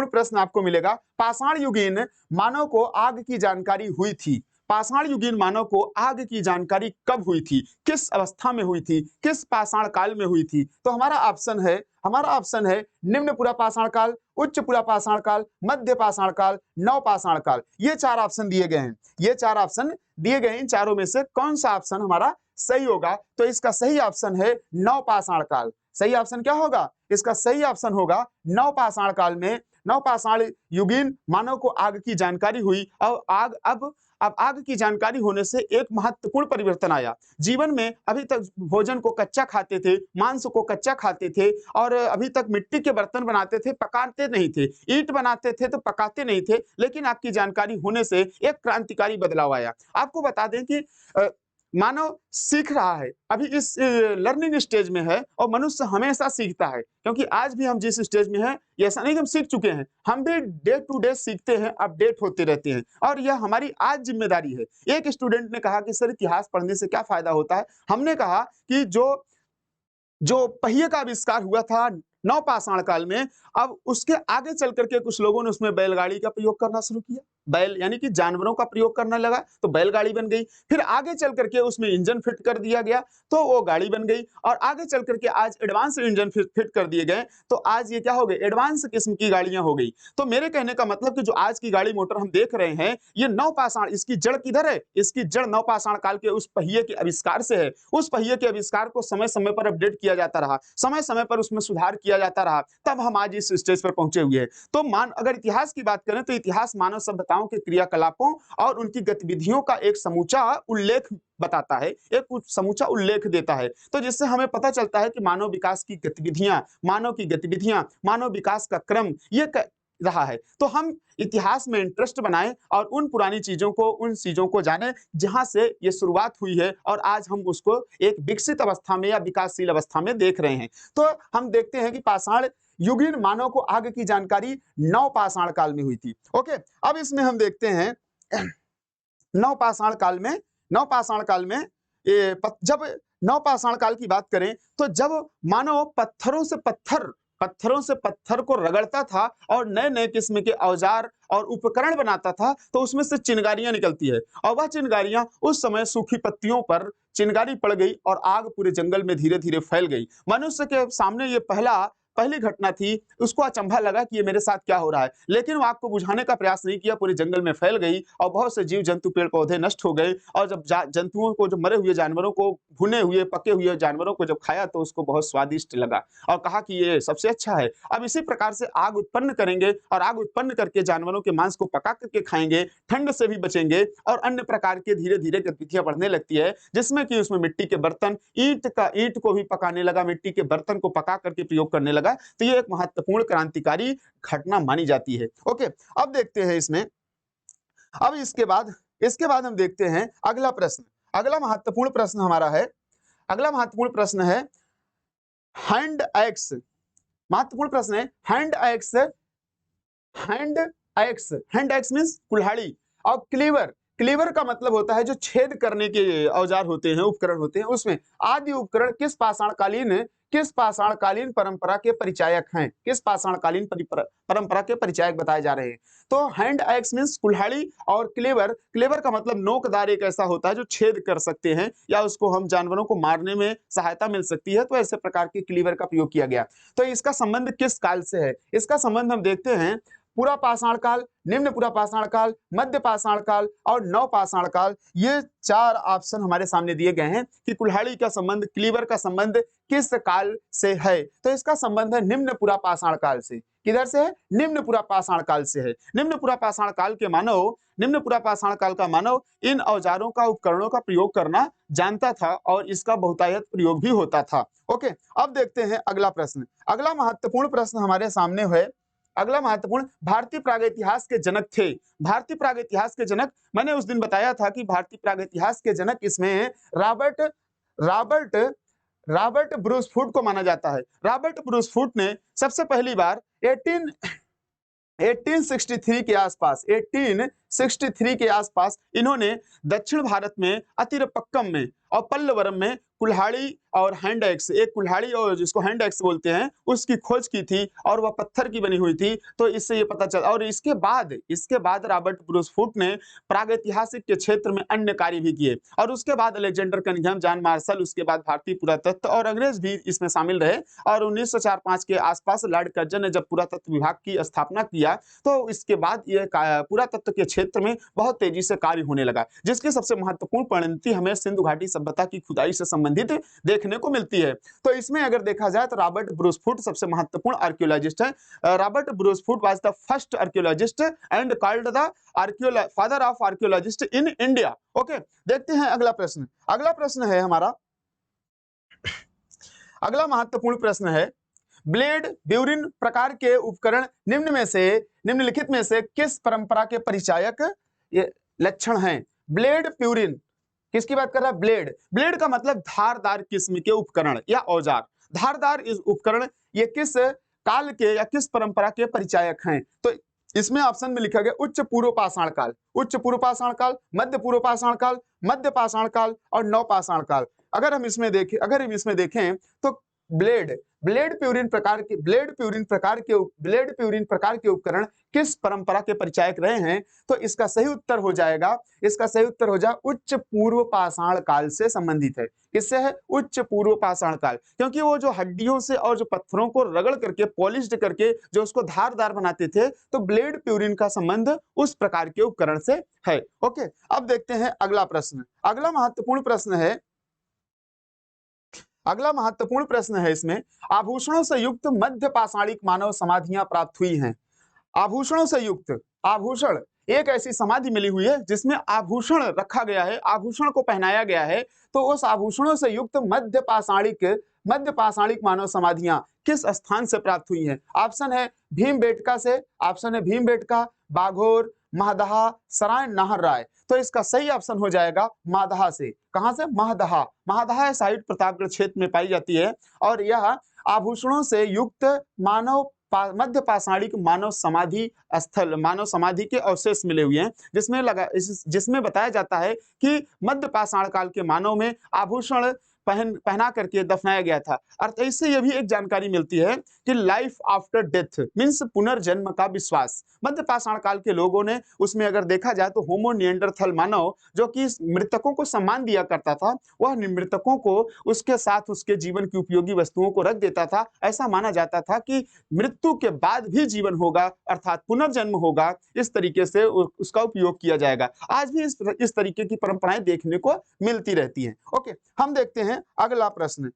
प्रश्न आपको मिलेगा, पाषाण युगीन मानव को आग की जानकारी हुई थी। पाषाण युगीन मानव को आग की जानकारी कब हुई थी? किस अवस्था में हुई थी? किस पाषाण काल में हुई थी? तो हमारा ऑप्शन है निम्न पुरा पाषाण काल, उच्च पुरा पाषाण काल, मध्य पाषाण काल, नव पाषाण काल। ये चार ऑप्शन दिए गए हैं। इन चारों में से कौन सा ऑप्शन हमारा सही होगा? तो इसका सही ऑप्शन है नव पाषाण काल। सही ऑप्शन क्या होगा? इसका सही ऑप्शन होगा नव पाषाण काल में, नव पाषाण युगीन मानव को आग की जानकारी हुई और अब आग की जानकारी होने से एक महत्वपूर्ण परिवर्तन आया जीवन में। अभी तक भोजन को कच्चा खाते थे, मांस को कच्चा खाते थे और अभी तक मिट्टी के बर्तन बनाते थे, पकाते नहीं थे, ईंट बनाते थे तो पकाते नहीं थे। लेकिन आग की जानकारी होने से एक क्रांतिकारी बदलाव आया। आपको बता दें कि मानव सीख रहा है, अभी इस लर्निंग स्टेज में है और मनुष्य हमेशा सीखता है, क्योंकि आज भी हम जिस स्टेज में हैं, ये ऐसा नहीं कि हम सीख चुके हैं, हम भी डे टू डे सीखते हैं, अपडेट होते रहते हैं और यह हमारी आज जिम्मेदारी है। एक स्टूडेंट ने कहा कि सर इतिहास पढ़ने से क्या फ़ायदा होता है? हमने कहा कि जो जो पहिए का आविष्कार हुआ था नवपाषाण काल में, अब उसके आगे चल कर के कुछ लोगों ने उसमें बैलगाड़ी का प्रयोग करना शुरू किया। बैल यानी कि जानवरों का प्रयोग करने लगा, तो बैलगाड़ी बन गई। फिर आगे चल करके उसमें इंजन फिट कर दिया गया, तो वो गाड़ी बन गई और आगे चल करके आज एडवांस इंजन फिट कर दिए गए, तो आज ये क्या हो गए? एडवांस किस्म की गाड़ियां हो गई। तो मेरे कहने का मतलब कि जो आज की गाड़ी मोटर हम देख रहे हैं, ये नवपाषाण, इसकी जड़ किधर है? इसकी जड़ नवपाषाण काल के उस पहिए के आविष्कार से है। उस पहिए के आविष्कार को समय-समय पर अपडेट किया जाता रहा, समय-समय पर उसमें सुधार किया जाता रहा, तब हम आज इस स्टेज पर पहुंचे हुए हैं। तो अगर इतिहास की बात करें तो इतिहास मानव सभ्यताओं के क्रियाकलापों और उनकी गतिविधियों का एक समूचा उल्लेख बताता है, एक समूचा उल्लेख देता है। तो जिससे हमें पता चलता है कि मानव विकास की गतिविधियां, मानव विकास का क्रम रहा है। तो हम इतिहास में इंटरेस्ट बनाएं और उन पुरानी चीजों को, उन चीजों को जानें जहां से ये शुरुआत हुई है और आज हम उसको एक विकसित अवस्था में या विकासशील अवस्था में देख रहे हैं। तो हम देखते हैं कि पाषाण युगीन मानव को आगे की जानकारी नवपाषाण काल में हुई थी। ओके, अब इसमें हम देखते हैं नवपाषाण काल में जब नवपाषाण काल की बात करें तो जब मानव पत्थरों से पत्थर को रगड़ता था और नए नए किस्म के औजार और उपकरण बनाता था, तो उसमें से चिंगारियां निकलती है और वह चिंगारियां उस समय सूखी पत्तियों पर चिंगारी पड़ गई और आग पूरे जंगल में धीरे धीरे फैल गई। मनुष्य के सामने ये पहली घटना थी, उसको अचंभा लगा कि ये मेरे साथ क्या हो रहा है, लेकिन वो आग को बुझाने का प्रयास नहीं किया, पूरे जंगल में फैल गई और बहुत से जीव जंतु, पेड़ पौधे नष्ट हो गए। और जब जंतुओं को, जो मरे हुए जानवरों को, भुने हुए पके हुए जानवरों को जब खाया तो उसको बहुत स्वादिष्ट लगा और कहा कि ये सबसे अच्छा है। अब इसी प्रकार से आग उत्पन्न करेंगे और आग उत्पन्न करके जानवरों के मांस को पका करके खाएंगे, ठंड से भी बचेंगे और अन्य प्रकार के धीरे धीरे गतिविधियां बढ़ने लगती है, जिसमें कि उसमें मिट्टी के बर्तन, ईंट को भी पकाने लगा, मिट्टी के बर्तन को पका करके प्रयोग करने लगा। तो ये एक महत्वपूर्ण क्रांतिकारी घटना मानी जाती है। ओके, अब देखते हैं इसमें, अब इसके बाद हम देखते हैं अगला प्रश्न। अगला महत्वपूर्ण प्रश्न है हैंड एक्स। महत्वपूर्ण प्रश्न है hand axe. Hand axe means कुल्हाड़ी और क्लीवर का मतलब होता है जो छेद करने के औजार होते हैं, उपकरण होते हैं। उसमें आदि उपकरण किस पाषाणकालीन परंपरा के परिचायक हैं? किस पाषाणकालीन परंपरा के परिचायक बताए जा रहे हैं? तो हैंड एक्स मींस कुल्हाड़ी और क्लेवर का मतलब नोकदार एक ऐसा होता है जो छेद कर सकते हैं या उसको हम जानवरों को मारने में सहायता मिल सकती है, तो ऐसे प्रकार के क्लीवर का प्रयोग किया गया। तो इसका संबंध किस काल से है? इसका संबंध हम देखते हैं पूरा पाषाण काल, निम्न पूरा पाषाण काल, मध्य पाषाण काल और नव पाषाण काल। ये 4 ऑप्शन हमारे सामने दिए गए हैं कि कुल्हाड़ी का संबंध, क्लीवर का संबंध किस काल से है? तो इसका संबंध है निम्न पूरा पाषाण काल से। किधर से है? निम्न पूरा पाषाण काल से है। निम्न पूरा पाषाण काल का मानव इन औजारों का, उपकरणों का प्रयोग करना जानता था और इसका बहुतायत प्रयोग भी होता था। ओके, अब देखते हैं अगला प्रश्न। अगला महत्वपूर्ण प्रश्न हमारे सामने है। भारतीय प्रागैतिहास के जनक थे। भारतीय प्रागैतिहास के जनक, मैंने उस दिन बताया था कि भारतीय प्रागैतिहास के जनक इसमें रॉबर्ट ब्रूसफुट को माना जाता है। रॉबर्ट ब्रूसफुट ने सबसे पहली बार 1863 के आसपास इन्होंने दक्षिण भारत में अतिरपक्कम में और पल्लवरम में कुल्हाड़ी और हैंड एक्स, एक कुल्हाड़ी और जिसको हैंड एक्स बोलते हैं, उसकी खोज की थी और वह पत्थर की बनी हुई थी। तो इससे ये पता चला। और इसके बाद रॉबर्ट ब्रूसफुट ने प्रागैतिहासिक के क्षेत्र में अन्य कार्य भी किए और उसके बाद अलेक्जेंडर कनिंघम, जॉन मार्शल, उसके बाद भारतीय पुरातत्व और अंग्रेज भी इसमें शामिल रहे। और 1904-5 के आसपास लॉर्ड कर्जन ने जब पुरातत्व विभाग की स्थापना किया तो इसके बाद ये पुरातत्व के क्षेत्र में बहुत तेजी से कार्य होने लगा, जिसकी सबसे महत्वपूर्ण परिणति हमें सिंधु घाटी सभ्यता की खुदाई से संबंधित देखने को मिलती है। तो इसमें अगर देखा जाए तो रॉबर्ट ब्रूसफुट सबसे महत्वपूर्ण आर्कियोलॉजिस्ट है। Robert Bruce Foote was the first archaeologist and called the father of archaeologist in India. Okay, देखते हैं अगला प्रश्न। अगला प्रश्न है हमारा, अगला महत्वपूर्ण प्रश्न है ब्लेड ब्यूरिन प्रकार के उपकरण निम्नलिखित में से किस परंपरा के परिचायक लक्षण हैं? ब्लेड प्यूरिन किसकी बात कर रहा है? ब्लेड। ब्लेड का मतलब धारदार किस्म के उपकरण या औजार। धारदार इस उपकरण ये किस काल के या किस परंपरा के परिचायक हैं? तो इसमें ऑप्शन में लिखा गया उच्च पूर्व पाषाण काल, उच्च पूर्व पाषाण काल, मध्य पूर्व पाषाण काल, मध्य पाषाण काल और नव पाषाण काल। अगर हम इसमें देखें तो ब्लेड ब्लेड प्यूरिन प्रकार के उपकरण किस परंपरा के परिचायक रहे हैं? तो इसका सही उत्तर हो जाएगा उच्च पूर्व पाषाण काल से संबंधित है। किससे है? उच्च पूर्व पाषाण काल, क्योंकि वो जो हड्डियों से और जो पत्थरों को रगड़ करके पॉलिश्ड करके जो उसको धारदार बनाते थे, तो ब्लेड प्यूरिन का संबंध उस प्रकार के उपकरण से है। ओके, अब देखते हैं अगला प्रश्न। अगला महत्वपूर्ण प्रश्न है इसमें, आभूषणों से युक्त मध्य पाषाणिक मानव समाधियां प्राप्त हुई हैं। आभूषणों से युक्त, आभूषण एक ऐसी समाधि मिली हुई है जिसमें आभूषण रखा गया है, आभूषण को पहनाया गया है। तो उस आभूषणों से युक्त मध्य पाषाणिक मानव समाधियां किस स्थान से प्राप्त हुई हैं? ऑप्शन है भीमबेटका, बाघोर, महदहा, सराय नाहर राय। तो इसका सही ऑप्शन हो जाएगा मादहा से। कहां से? महदहा। महदहा साइट प्रतापगढ़ क्षेत्र में पाई जाती है और यह आभूषणों से युक्त मध्य पाषाणिक मानव समाधि के अवशेष मिले हुए हैं, जिसमें बताया जाता है कि मध्य पाषाण काल के मानव में आभूषण पहना करके दफनाया गया था। और इससे यह भी एक जानकारी मिलती है कि लाइफ आफ्टर डेथ मीन्स पुनर्जन्म का विश्वास मध्य पाषाण काल के लोगों ने, उसमें अगर देखा जाए तो होमो निएंडरथल मानव जो कि मृतकों को सम्मान दिया करता था, वह मृतकों को उसके साथ उसके जीवन की उपयोगी वस्तुओं को रख देता था। ऐसा माना जाता था कि मृत्यु के बाद भी जीवन होगा, अर्थात पुनर्जन्म होगा, इस तरीके से उसका उपयोग किया जाएगा। आज भी इस तरीके की परंपराएं देखने को मिलती रहती हैं। ओके, हम देखते हैं अगला प्रश्न।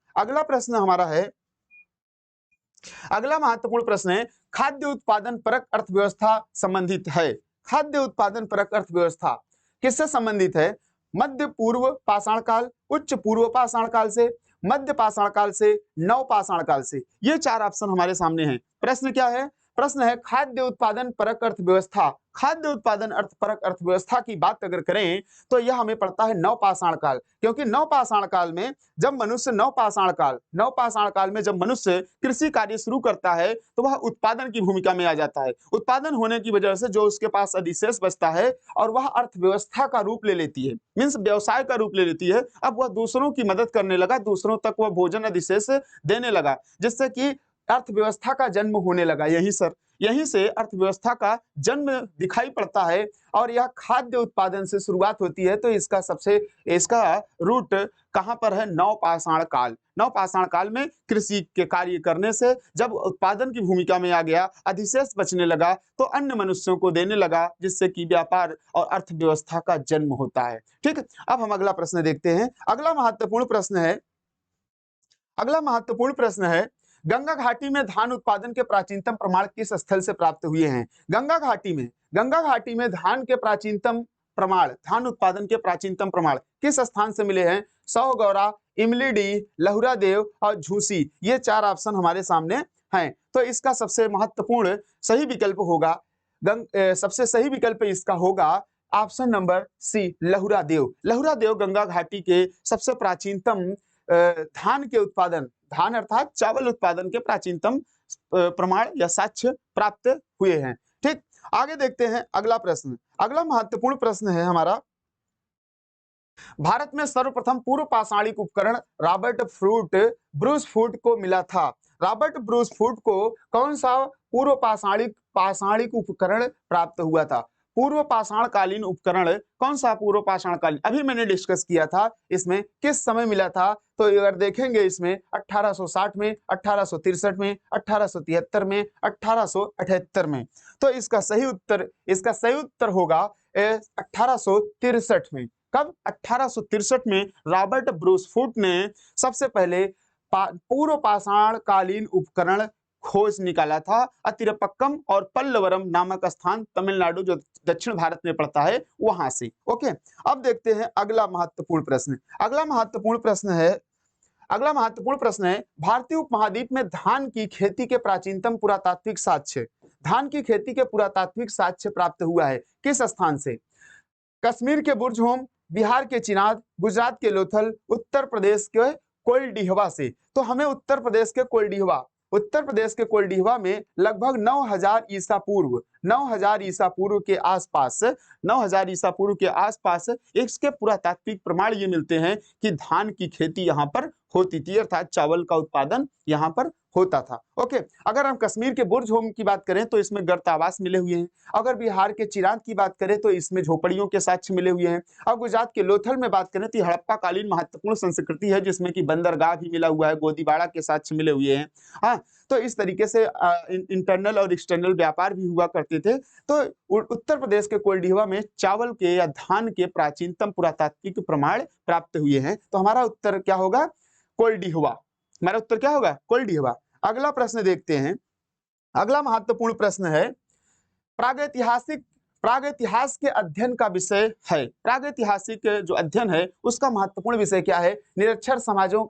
अगला महत्वपूर्ण प्रश्न है, खाद्य उत्पादन परक अर्थव्यवस्था संबंधित है। खाद्य उत्पादन परक अर्थव्यवस्था किससे संबंधित है? मध्य पूर्व पाषाण काल, उच्च पूर्व पाषाण काल से, मध्य पाषाण काल से, नव पाषाण काल से। ये चार ऑप्शन हमारे सामने हैं। प्रश्न क्या है? प्रश्न है खाद्य उत्पादन परक अर्थव्यवस्था। खाद्य उत्पादन परक अर्थव्यवस्था की बात अगर करें तो यह हमें पड़ता है नव पाषाण काल, क्योंकि नव पाषाण काल में जब मनुष्य कृषि कार्य शुरू करता है तो वह उत्पादन की भूमिका में आ जाता है। उत्पादन होने की वजह से जो उसके पास अधिशेष बचता है और वह अर्थव्यवस्था का रूप ले लेती है, मीन्स व्यवसाय का रूप ले लेती है। अब वह दूसरों की मदद करने लगा, दूसरों तक वह भोजन अधिशेष देने लगा, जिससे कि अर्थव्यवस्था का जन्म होने लगा। यहीं से अर्थव्यवस्था का जन्म दिखाई पड़ता है और यह खाद्य उत्पादन से शुरुआत होती है। तो इसका रूट कहां पर है? नव पाषाण काल। नव पाषाण काल में कृषि के कार्य करने से जब उत्पादन की भूमिका में आ गया, अधिशेष बचने लगा तो अन्य मनुष्यों को देने लगा, जिससे कि व्यापार और अर्थव्यवस्था का जन्म होता है। ठीक, अब हम अगला प्रश्न देखते हैं। अगला महत्वपूर्ण प्रश्न है गंगा घाटी में धान उत्पादन के प्राचीनतम प्रमाण किस स्थल से प्राप्त हुए हैं? गंगा घाटी में धान उत्पादन के प्राचीनतम प्रमाण किस स्थान से मिले हैं? सौगौरा, इमलीडीह, लहुरादेव और झूसी। ये चार ऑप्शन हमारे सामने हैं। तो इसका सबसे महत्वपूर्ण सही विकल्प होगा सबसे सही विकल्प इसका होगा option number C, Lahuradewa. Lahuradewa Ganga घाटी के सबसे प्राचीनतम धान अर्थात चावल उत्पादन के प्राचीनतम प्रमाण या साक्ष्य प्राप्त हुए हैं। ठीक, आगे देखते हैं अगला प्रश्न। अगला महत्वपूर्ण प्रश्न है हमारा, भारत में सर्वप्रथम पूर्व पाषाणिक उपकरण रॉबर्ट ब्रूस फूट को मिला था। रॉबर्ट ब्रूस फूट को कौन सा पूर्व पाषाणिक उपकरण प्राप्त हुआ था? पूर्व पाषाणकालीन उपकरण कौन सा? पूर्व पाषाणकालीन अभी मैंने डिस्कस किया था, इसमें किस समय मिला था? तो अगर देखेंगे इसमें 1860 में, 1863 में, 1873 में, 1878 में। तो इसका सही उत्तर होगा 1863 में। कब? 1863 में रॉबर्ट ब्रूस फूट ने सबसे पहले पूर्व पाषाणकालीन उपकरण खोज निकाला था। अतिरपक्कम और पल्लवरम नामक स्थान तमिलनाडु जो दक्षिण भारत में पड़ता है वहां से। ओके, अब देखते हैं अगला महत्वपूर्ण प्रश्न। अगला महत्वपूर्ण प्रश्न है भारतीय उपमहाद्वीप में धान की खेती के प्राचीनतम पुरातात्विक साक्ष्य प्राप्त हुआ है किस स्थान से? कश्मीर के बुर्ज होम, बिहार के चिनाब, गुजरात के लोथल, उत्तर प्रदेश के कोइलडिहवा से। तो हमें उत्तर प्रदेश के कोइलडिहवा में लगभग 9000 ईसा पूर्व 9000 ईसा पूर्व के आसपास 9000 ईसा पूर्व के आसपास इसके पुरातात्विक प्रमाण ये मिलते हैं कि धान की खेती यहाँ पर होती थी, अर्थात चावल का उत्पादन यहाँ पर होता था। ओके, अगर हम कश्मीर के बुर्ज होम की बात करें तो इसमें गर्त आवास मिले हुए हैं। अगर बिहार के चिरांद की बात करें तो इसमें झोपड़ियों के साक्ष्य मिले हुए हैं। और गुजरात के लोथल में बात करें तो हड़प्पा कालीन महत्वपूर्ण संस्कृति है, जिसमें कि बंदरगाह भी मिला हुआ है, गोदीबाड़ा के साक्ष्य मिले हुए हैं। हाँ, तो इस तरीके से इंटरनल और एक्सटर्नल व्यापार भी हुआ करते थे। तो उत्तर प्रदेश के कोइलडिहवा में चावल के या धान के प्राचीनतम पुरातात्विक प्रमाण प्राप्त हुए हैं। तो हमारा उत्तर क्या होगा? कोइलडिहवा। हमारा उत्तर क्या होगा? कोइलडिहवा। अगला प्रश्न देखते हैं। अगला महत्वपूर्ण प्रश्न है, प्रागैतिहास के अध्ययन का विषय है। प्रागैतिहासिक जो अध्ययन है उसका महत्वपूर्ण विषय क्या है? निरक्षर समाजों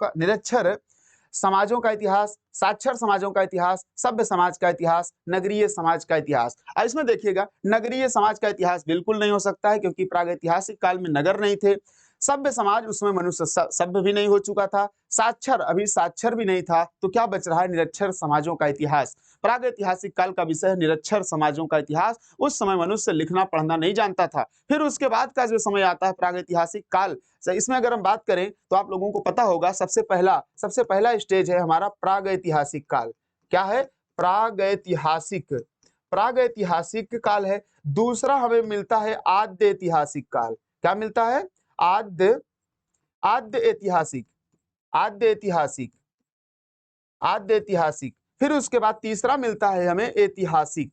का इतिहास, साक्षर समाजों का इतिहास, सभ्य समाज का इतिहास, नगरीय समाज का इतिहास। अब इसमें देखिएगा, नगरीय समाज का इतिहास बिल्कुल नहीं हो सकता है, क्योंकि प्रागैतिहासिक काल में नगर नहीं थे। सभ्य समाज, उसमें मनुष्य सभ्य भी नहीं हो चुका था। साक्षर, अभी साक्षर भी नहीं था। तो क्या बच रहा है? निरक्षर समाजों का इतिहास। प्रागैतिहासिक काल का विषय है निरक्षर समाजों का इतिहास। उस समय मनुष्य लिखना पढ़ना नहीं जानता था। फिर उसके बाद का जो समय आता है प्रागैतिहासिक काल, इसमें अगर हम बात करें तो आप लोगों को पता होगा सबसे पहला स्टेज है हमारा प्रागैतिहासिक काल। क्या है? प्रागैतिहासिक काल है। दूसरा हमें मिलता है आद्य ऐतिहासिक काल। क्या मिलता है? आद्य ऐतिहासिक। फिर उसके बाद तीसरा मिलता है हमें ऐतिहासिक।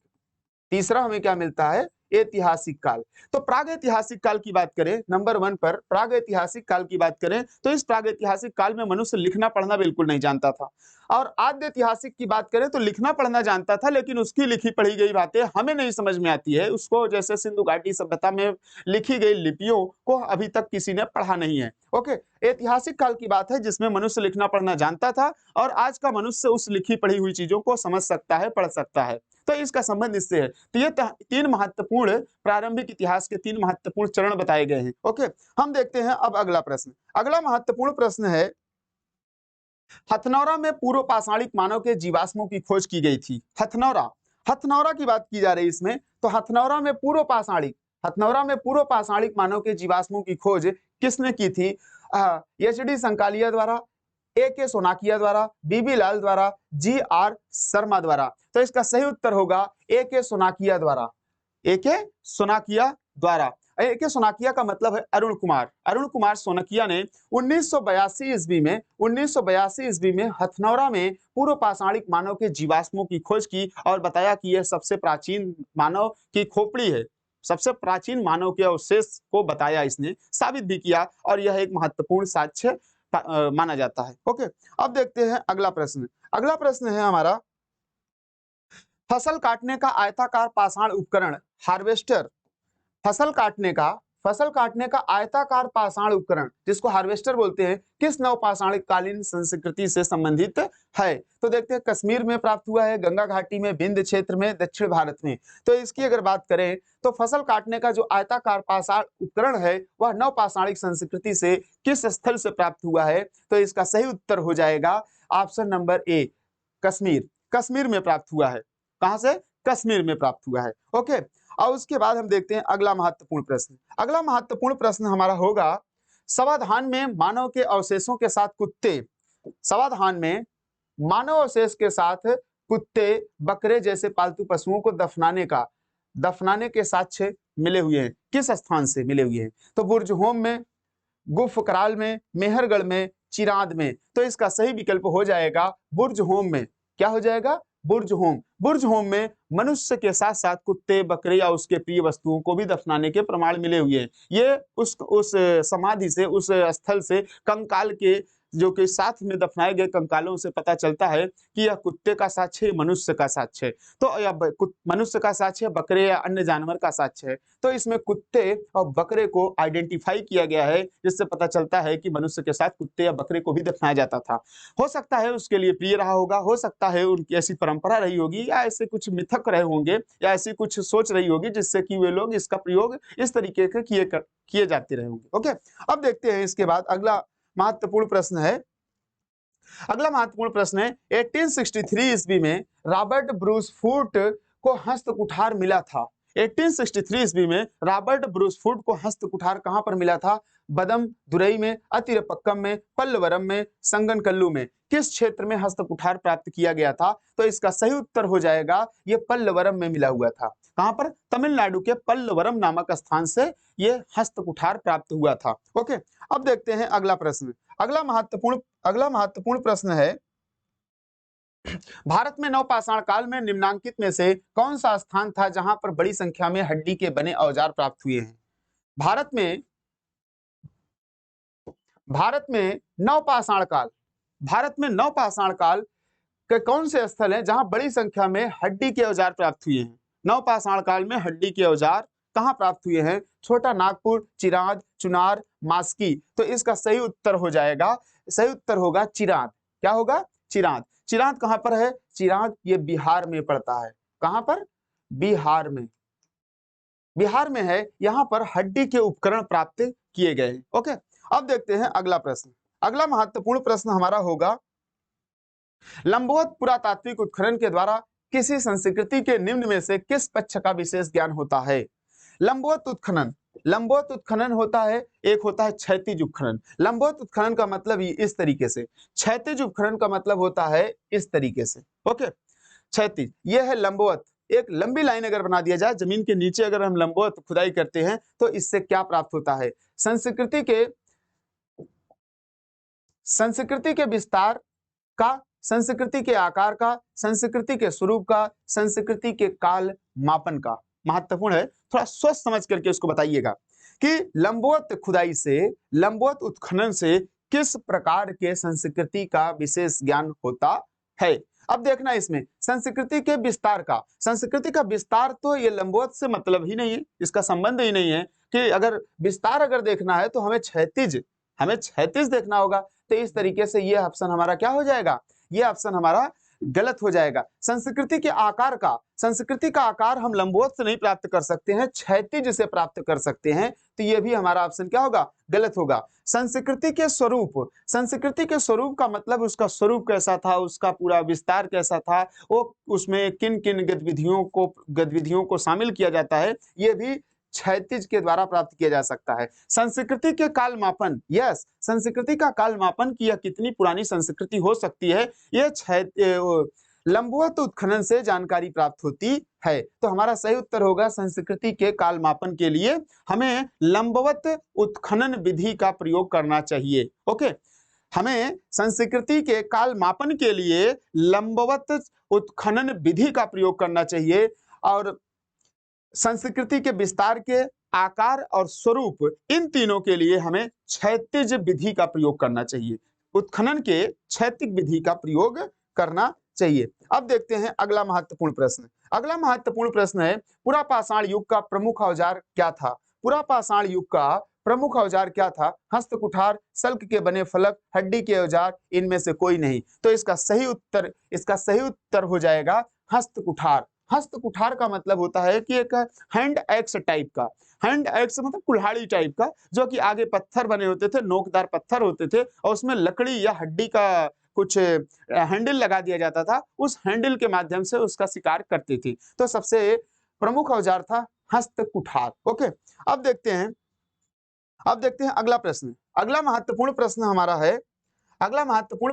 तीसरा हमें क्या मिलता है? ऐतिहासिक काल। तो प्रागैतिहासिक काल की बात करें, नंबर 1 पर प्रागैतिहासिक काल की बात करें तो इस प्रागैतिहासिक काल में मनुष्य लिखना पढ़ना बिल्कुल नहीं जानता था। और आद्य ऐतिहासिक की बात करें तो लिखना पढ़ना जानता था, लेकिन उसकी लिखी पढ़ी गई बातें हमें नहीं समझ में आती है। उसको जैसे सिंधु घाटी सभ्यता में लिखी गई लिपियों को अभी तक किसी ने पढ़ा नहीं है। ओके, ऐतिहासिक काल की बात है जिसमें मनुष्य लिखना पढ़ना जानता था, और आज का मनुष्य उस लिखी पढ़ी हुई चीजों को समझ सकता है, पढ़ सकता है। तो इसका संबंध इससे है। तो ये 3 महत्वपूर्ण प्रारंभिक इतिहास के 3 महत्वपूर्ण चरण बताए गए हैं। ओके, हम देखते हैं अब अगला प्रश्न। अगला महत्वपूर्ण प्रश्न है, हथनौरा में पूर्व पाषाणिक मानव के जीवाश्मों की खोज की गई थी। हथनौरा की बात की जा रही है इसमें। तो हथनौरा में पूर्व पाषाणिक मानव के जीवाश्मों की खोज किसने की थी? एच.डी. संकालिया द्वारा, ए.के. सोनाकिया द्वारा, बी.बी. लाल द्वारा, जी.आर. शर्मा द्वारा। तो इसका सही उत्तर होगा ए.के. सोनाकिया द्वारा। ए.के. सोनाकिया का मतलब है अरुण कुमार सोनाकिया ने 1982 ईस्वी में हथनौरा में पूर्व पाषाणिक मानव के जीवाश्मों की खोज की और बताया कि यह सबसे प्राचीन मानव की खोपड़ी है। सबसे प्राचीन मानव के अवशेष को बताया, इसने साबित भी किया, और यह एक महत्वपूर्ण साक्ष्य माना जाता है। ओके, अब देखते हैं अगला प्रश्न। अगला प्रश्न है हमारा, फसल काटने का आयताकार पाषाण उपकरण हार्वेस्टर। फसल काटने का आयताकार पाषाण उपकरण, जिसको हार्वेस्टर बोलते हैं, किस नवपाषाणिक कालीन संस्कृति से संबंधित है? तो देखते हैं, कश्मीर में प्राप्त हुआ है, गंगा घाटी में, विंध्य क्षेत्र में, दक्षिण भारत में। तो इसकी अगर बात करें तो फसल काटने का जो आयताकार पाषाण उपकरण है वह नवपाषाणिक संस्कृति से किस स्थल से प्राप्त हुआ है? तो इसका सही उत्तर हो जाएगा ऑप्शन नंबर ए, कश्मीर में प्राप्त हुआ है। कहां से? कश्मीर में प्राप्त हुआ है। ओके, और उसके बाद हम देखते हैं अगला महत्वपूर्ण प्रश्न। अगला महत्वपूर्ण प्रश्न हमारा होगा, सवाधान में मानव के अवशेषों के साथ कुत्ते, बकरे जैसे पालतू पशुओं को दफनाने के साक्ष्य मिले हुए हैं। किस स्थान से मिले हुए हैं? तो बुर्ज होम में, गुफ कराल में, मेहरगढ़ में, चिरांद में। तो इसका सही विकल्प हो जाएगा बुर्ज होम में। क्या हो जाएगा? बुर्ज होम में मनुष्य के साथ साथ कुत्ते, बकरे या उसके प्रिय वस्तुओं को भी दफनाने के प्रमाण मिले हुए हैं। ये उस समाधि से, उस स्थल से कंकाल के जो कि साथ में दफनाए गए कंकालों से पता चलता है कि यह कुत्ते का साक्ष्य है, मनुष्य का साक्ष्य है। तो या मनुष्य का साक्ष्य है, बकरे या अन्य जानवर का साक्ष्य है। तो इसमें कुत्ते और बकरे को आइडेंटिफाई किया गया है, जिससे पता चलता है कि मनुष्य के साथ कुत्ते या बकरे को भी दफनाया जाता था। हो सकता है उसके लिए प्रिय रहा होगा, हो सकता है उनकी ऐसी परंपरा रही होगी, या ऐसे कुछ मिथक रहे होंगे, या ऐसी कुछ सोच रही होगी जिससे कि वे लोग इसका प्रयोग इस तरीके के किए जाते रहे होंगे। ओके, अब देखते हैं इसके बाद अगला महत्वपूर्ण प्रश्न है। अगला महत्वपूर्ण प्रश्न है 1863 ईस्वी में रॉबर्ट ब्रूस फूट को हस्तकुठार मिला था। 1863 ईस्वी में रॉबर्ट ब्रूस फूट को हस्तकुठार कहां पर मिला था? बदम दुरई में, अतिरपक्कम में, पल्लवरम में, संगनकल्लू में। किस क्षेत्र में हस्तकुठार प्राप्त किया गया था? तो इसका सही उत्तर हो जाएगा ये पल्लवरम में मिला हुआ था। कहां पर? तमिलनाडु के पल्लवरम नामक स्थान से ये हस्तकुठार प्राप्त हुआ था। ओके, अब देखते हैं अगला प्रश्न। अगला महत्वपूर्ण प्रश्न है, भारत में नवपाषाण काल में निम्नांकित में से कौन सा स्थान था जहां पर बड़ी संख्या में हड्डी के बने औजार प्राप्त हुए हैं? भारत में नवपाषाण काल के कौन से स्थल हैं जहां बड़ी संख्या में हड्डी के औजार प्राप्त हुए हैं? नवपाषाण काल में हड्डी के औजार कहां प्राप्त हुए हैं? छोटा नागपुर, चिरांद, चुनार, मास्की। तो इसका सही उत्तर होगा चिरांद। क्या होगा? चिरांद। चिरांद कहां पर है? चिरांद ये बिहार में पड़ता है। कहां पर? बिहार में है। यहां पर हड्डी के उपकरण प्राप्त किए गए हैं। ओके, अब देखते हैं अगला प्रश्न। अगला महत्वपूर्ण प्रश्न हमारा होगा, लंबवत पुरातात्विक उत्खनन के द्वारा किसी संस्कृति के निम्न में से किस पक्ष का विशेष ज्ञान होता है? लंबवत उत्खनन होता है, एक होता है क्षैतिज उत्खनन। लंबवत उत्खनन का मतलब इस तरीके से, क्षैतिज उत्खनन का मतलब होता है इस तरीके से। ओके, क्षैतिज ये है लंबवत। एक लंबी लाइन अगर बना दिया जाए जमीन के नीचे, अगर हम लंबवत खुदाई करते हैं तो इससे क्या प्राप्त होता है? संस्कृति के विस्तार का, संस्कृति के आकार का, संस्कृति के स्वरूप का, संस्कृति के काल मापन का। महत्वपूर्ण है, थोड़ा सोच समझ करके उसको बताइएगा कि लंबवत खुदाई से, लंबवत उत्खनन से किस प्रकार के संस्कृति का विशेष ज्ञान होता है। अब देखना इसमें संस्कृति के विस्तार का, संस्कृति का विस्तार तो ये लंबवत से मतलब ही नहीं है, इसका संबंध ही नहीं है कि अगर विस्तार अगर देखना है तो हमें क्षैतिज देखना होगा। तो इस तरीके से ये ऑप्शन हमारा क्या हो जाएगा? ये ऑप्शन हमारा गलत हो जाएगा। संस्कृति के आकार का, संस्कृति का आकार हम लंबवत से नहीं प्राप्त कर सकते हैं, क्षैतिज से प्राप्त कर सकते हैं। तो ये भी हमारा ऑप्शन क्या होगा? गलत होगा। संस्कृति के स्वरूप का मतलब उसका स्वरूप कैसा था, उसका पूरा विस्तार कैसा था, वो उसमें किन किन गतिविधियों को शामिल किया जाता है, ये भी क्षैतिज के द्वारा प्राप्त किया जा सकता है। संस्कृति के काल मापन, यस, संस्कृति का काल मापन की यह कितनी पुरानी संस्कृति हो सकती है, ये लंबवत उत्खनन से जानकारी प्राप्त होती है। तो हमारा सही उत्तर होगा संस्कृति के काल मापन के लिए हमें लंबवत उत्खनन विधि का प्रयोग करना चाहिए। ओके, हमें संस्कृति के काल मापन के लिए लंबवत उत्खनन विधि का प्रयोग करना चाहिए, और संस्कृति के विस्तार के, आकार और स्वरूप, इन तीनों के लिए हमें क्षैतिज विधि का प्रयोग करना चाहिए। उत्खनन के क्षैतिज विधि का प्रयोग करना चाहिए। अब देखते हैं अगला महत्वपूर्ण प्रश्न। अगला महत्वपूर्ण प्रश्न है, पुरापाषाण युग का प्रमुख औजार क्या था? पुरापाषाण युग का प्रमुख औजार क्या था? हस्तकुठार, सल्क के बने फलक, हड्डी के औजार, इनमें से कोई नहीं। तो इसका सही उत्तर हो जाएगा हस्तकुठार। हस्तकुठार का मतलब होता है कि एक हैंड एक्स टाइप का, हैंड एक्स मतलब कुल्हाड़ी टाइप का, जो कि आगे पत्थर बने होते थे, नोकदार पत्थर होते थे, और उसमें लकड़ी या हड्डी का कुछ हैंडल लगा दिया जाता था, उस हैंडल के माध्यम से उसका शिकार करते थे। तो सबसे प्रमुख औजार था हस्तकुठार। ओके, अब देखते हैं अगला प्रश्न। अगला महत्वपूर्ण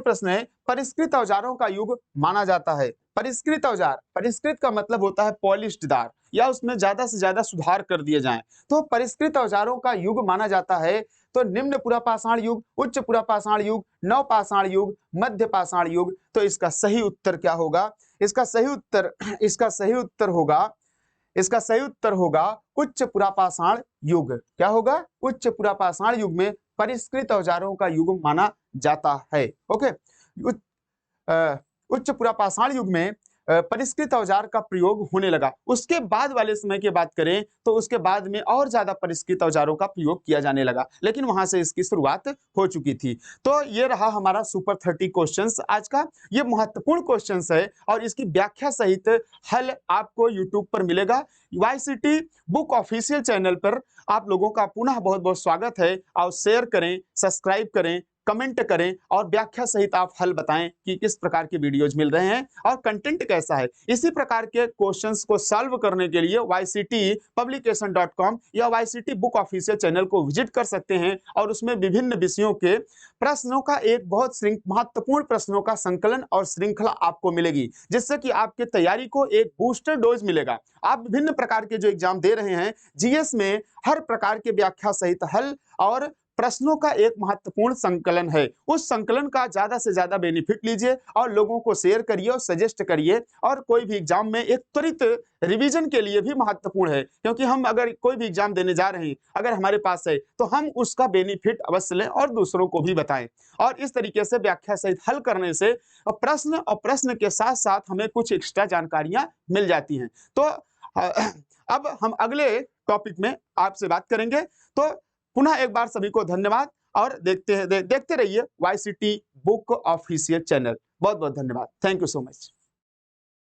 प्रश्न है, परिष्कृत औजारों का युग माना जाता है। परिष्कृत औजार, परिष्कृत का मतलब होता है पॉलिश्ड दार, या उसमें ज्यादा से ज्यादा सुधार कर दिए जाएं। तो परिष्कृत औजारों का युग माना जाता है तो निम्न पुरापाषाण युग, उच्च पुरापाषाण युग, नवपाषाण युग, मध्य पाषाण युग। तो इसका सही उत्तर क्या होगा? इसका सही उत्तर होगा उच्च पुरापाषाण युग। क्या होगा? उच्च पुरापाषाण युग में परिष्कृत औजारों का युग माना जाता है। ओके, उच्च पुरापाषाण युग में परिष्कृत औजार का प्रयोग होने लगा। उसके बाद वाले समय की बात करें तो उसके बाद में और ज्यादा परिष्कृत औजारों का प्रयोग किया जाने लगा, लेकिन वहां से इसकी शुरुआत हो चुकी थी। तो ये रहा हमारा सुपर 30 क्वेश्चंस आज का। ये महत्वपूर्ण क्वेश्चंस है और इसकी व्याख्या सहित हल आपको यूट्यूब पर मिलेगा। वाईसीटी बुक ऑफिशियल चैनल पर आप लोगों का पुनः बहुत बहुत स्वागत है। और शेयर करें, सब्सक्राइब करें, कमेंट करें और व्याख्या सहित आप हल बताएं कि किस प्रकार के वीडियोज मिल रहे हैं और कंटेंट कैसा है। इसी प्रकार के क्वेश्चंस को सॉल्व करने के लिए yctpublication.com या yct बुक ऑफिशियल चैनल को विजिट कर सकते हैं और उसमें विभिन्न विषयों के प्रश्नों का एक बहुत महत्वपूर्ण प्रश्नों का संकलन और श्रृंखला आपको मिलेगी, जिससे कि आपके तैयारी को एक बूस्टर डोज मिलेगा। आप विभिन्न प्रकार के जो एग्जाम दे रहे हैं, जीएस में हर प्रकार के व्याख्या सहित हल और प्रश्नों का एक महत्वपूर्ण संकलन है। उस संकलन का ज्यादा से ज्यादा बेनिफिट लीजिए और लोगों को शेयर करिए और सजेस्ट करिए। और कोई भी एग्जाम में एक त्वरित रिवीजन के लिए भी महत्वपूर्ण है, क्योंकि हम अगर कोई भी एग्जाम देने जा रहे हैं, अगर हमारे पास है तो हम उसका बेनिफिट अवश्य लें और दूसरों को भी बताएं। और इस तरीके से व्याख्या सहित हल करने से प्रश्न के साथ साथ हमें कुछ एक्स्ट्रा जानकारियां मिल जाती हैं। तो अब हम अगले टॉपिक में आपसे बात करेंगे। तो पुनः एक बार सभी को धन्यवाद और देखते रहिए वाईसीटी बुक ऑफिशियल चैनल। बहुत बहुत धन्यवाद। Thank you so much.